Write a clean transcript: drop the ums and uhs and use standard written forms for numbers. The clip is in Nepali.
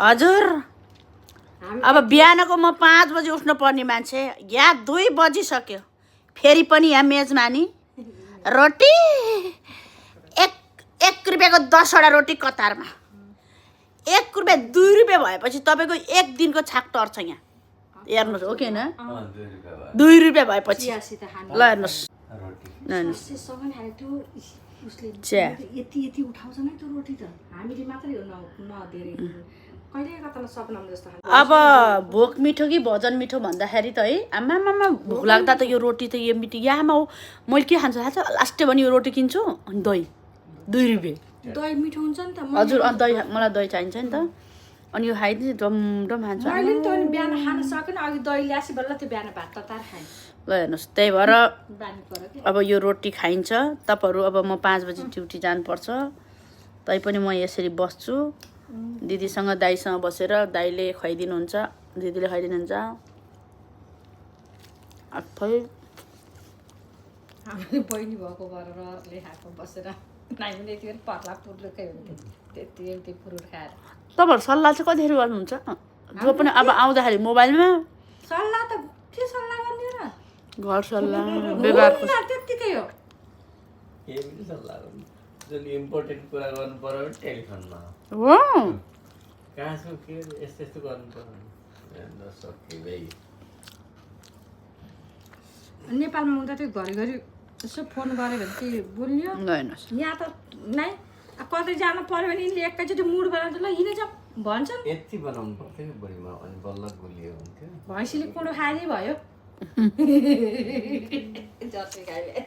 हजुर अब बिहानको म 5 बजी उठ्नु पर्ने मान्छे यहाँ 2 बजिसक्यो फेरि पनि यहाँ मेजमानी रोटी एक रुपियाँको 10वटा रोटी कतारमा 1 रुपियाँ 2 रुपियाँ भएपछि तपाईँको एक दिनको छाक टर्छ यहाँ हेर्नुहोस् हो कि होइन 2 रुपियाँ भएपछि ल हेर्नुहोस् चिया यति उठाउँछ नै त्यो रोटी त हामीले मात्रै हो नधेरै कहिले कता सपनामा जस्तो अब भोक मिठो कि भोजन मिठो भन्दाखेरि त है आमामामा भोक लाग्दा त यो रोटी त यो मिठो यहाँमा हो मैले के खान्छु थाहा छ लास्टै भने यो रोटी किन्छु अनि दही 2 रुपियाँ दही मिठो हुन्छ नि त हजुर अनि दही मलाई दही चाहिन्छ नि त अनि यो खाइदिनु डम खान्छु मैले नि त अनि बिहान खान सकेन अघि दही ल्यासी बल्ल त्यो बिहान भात ततार खाएँ ल हेर्नुहोस् त्यही भएर बानी पर्यो कि अब यो रोटी खाइन्छ तपाईँहरू अब म 5 बजी ड्युटी जानुपर्छ तैपनि म यसरी बस्छु दिदीसँग दाइसँग बसेर दाइले खुवाइदिनुहुन्छ दिदीले खुवाइदिनुहुन्छ आफै हामीले बहिनी भएको भएर रहरले खाएको बसेर नाइले यति पनि पत्ला पुर्लुकै हुन्थ्यो त्यति फ्रुट खाएर तपाईँहरू सल्लाह चाहिँ कतिखेर गर्नुहुन्छ जो पनि अब आउँदाखेरि मोबाइलमा सल्लाह त के सल्लाह गर्ने र घर सल्लाह व्यवहारको त्यत्तिकै हो जसले इम्पोर्टेन्ट कुरा गर्नु पर्यो भने टेलिफोनमा हो कहाँ छौ के यस्तो यस्तो गर्नु पर्यो सक्यो भाइ नेपालमा हुँदा चाहिँ घरिघरि यसो फोन गऱ्यो भने चाहिँ बोल्यो ल हेर्नुहोस् यहाँ त नै कतै जानु पर्यो भने यिनले एकैचोटि मुड बनाउँछ ल हिँडे जा भन्छन् यति बनाउनु पर्थ्यो कि बुढीमा अनि बल्ल गुलियो हुन्थ्यो भैँसीले कुँडो खाए भयो जर्सी गाईले